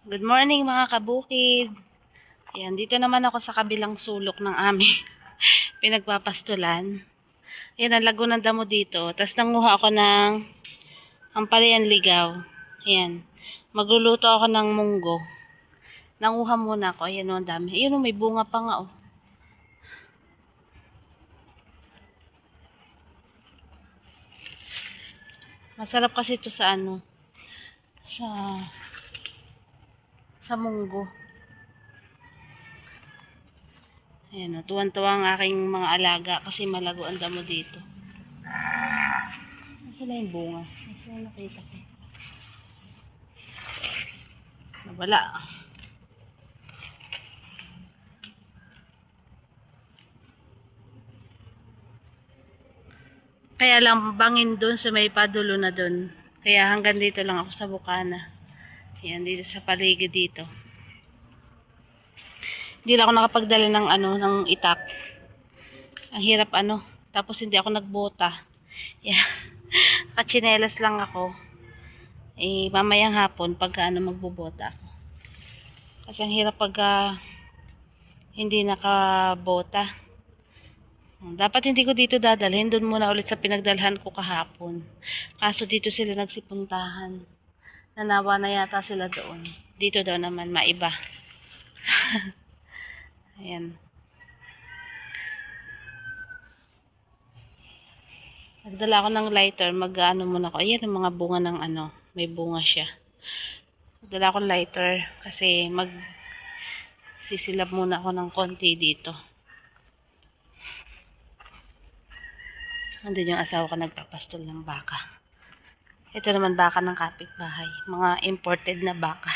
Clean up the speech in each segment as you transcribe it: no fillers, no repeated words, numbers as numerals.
Good morning mga kabukid. Ayan, dito naman ako sa kabilang sulok ng aming pinagpapastulan. Ayan, ang lago ng damo dito. Tapos nanguha ako ng ampalayan ligaw. Ayan, magluluto ako ng munggo. Nanguha muna ako. Ayan o, ang dami. Ayan o, may bunga pa nga o. Masarap kasi ito sa sa munggo. Ayan o, tuwan-tuwa ang aking mga alaga kasi malago ang damo dito. Nasaan na yung bunga? Nasaan na nakita ko? Nawala. Kaya lang bangin dun sa may padulo na dun. Kaya hanggang dito lang ako sa bukana. Ayan, dito sa paligid dito. Hindi lang ako nakapagdala ng ng itak. Ang hirap tapos hindi ako nagbota. Yeah. Kachinelas lang ako. Mamayang hapon pagka magbobota ako. Kasi ang hirap pagka hindi nakabota. Dapat hindi ko dito dadalhin. Doon muna ulit sa pinagdalhan ko kahapon. Kaso dito sila nagsipuntahan. Nanawa na yata sila doon. Dito daw naman maiba. Ayan. Nagdala ako ng lighter. Mag-ano muna ako. Ayan ang mga bunga ng may bunga siya. Nagdala ako ng lighter kasi sisilab muna ako ng konti dito. Andun yung asawa ko nagpapastol ng baka. Ito naman baka ng kapitbahay. Mga imported na baka.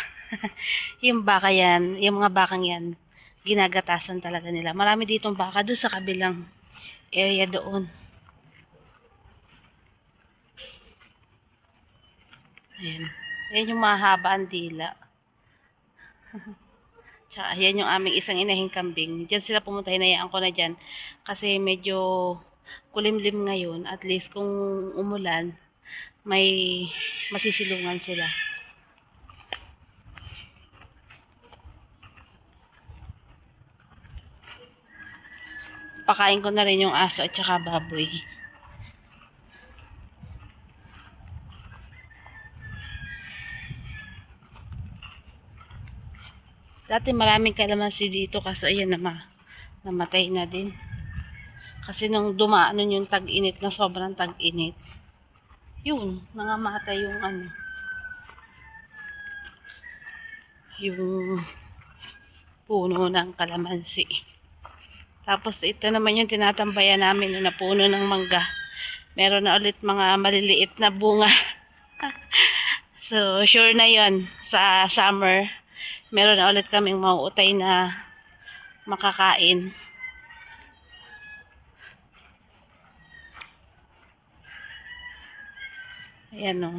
Yung baka yan, yung mga bakang yan, ginagatasan talaga nila. Marami ditong baka doon sa kabilang area doon. Ayan. Ayan yung mahaba ang dila. Tsaka ayan yung aming isang inahing kambing. Diyan sila pumunta, hinayaan ko na dyan. Kasi medyo kulimlim ngayon. At least kung umulan, may masisilungan sila. Pakain ko na rin yung aso at saka baboy. Dati maraming kalamansi dito kaso ayan namatay na din. Kasi nung dumaan yung tag-init na sobrang tag-init, yun, nangamatay yung puno ng kalamansi. Tapos ito naman yung tinatambayan namin na puno ng mangga. Meron na ulit mga maliliit na bunga. So, sure na yon sa summer. Meron na ulit kaming mauutay na makakain. Ayan o.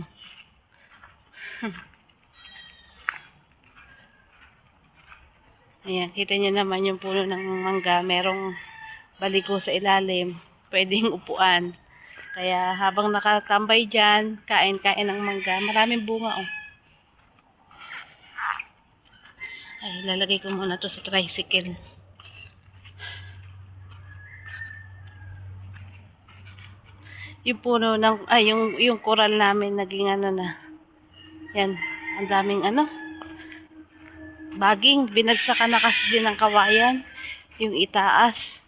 Ayan, kita nyo naman yung puno ng mangga. Merong baligo sa ilalim. Pwedeng upuan. Kaya habang nakatambay dyan, kain-kain ng mangga. Maraming bunga oh. Ay, lalagay ko muna to sa tricycle. Yung puno ng, yung coral namin naging na. Yan, ang daming baging, binagsakan na kasi din ng kawayan. Yung itaas.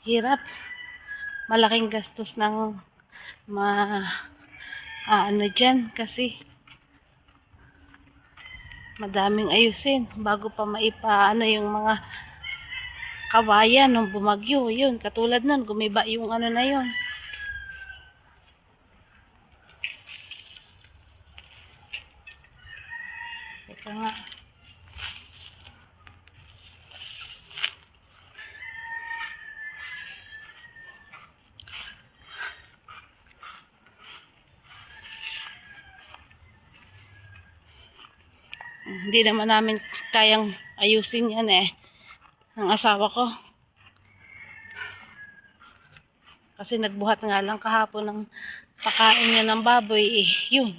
Hirap. Malaking gastos ng dyan kasi madaming ayusin bago pa yung mga kawayan nung bumagyo. Yun, katulad nun, gumiba yung na yun. Teka nga. Hindi naman namin kayang ayusin yan ng asawa ko. Kasi nagbuhat nga lang kahapon ng pakain niya ng baboy yun.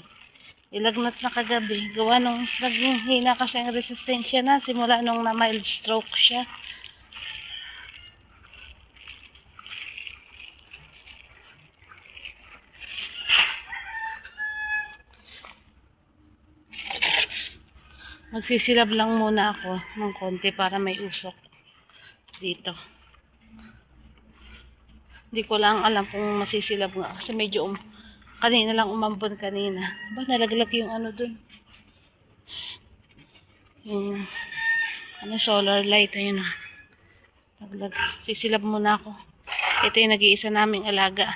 Ilagnat na kagabi. Gawa nung naging hina kasi ang resistensya na simula nung na mild stroke siya. Magsisilab lang muna ako ng konti para may usok dito. Hindi ko lang alam kung masisilab nga kasi medyo kanina lang umambon kanina. Ba nalaglag yung ano dun. Yung solar light ayun. Naglag. Sisilab muna ako. Ito yung nag-iisa naming alaga.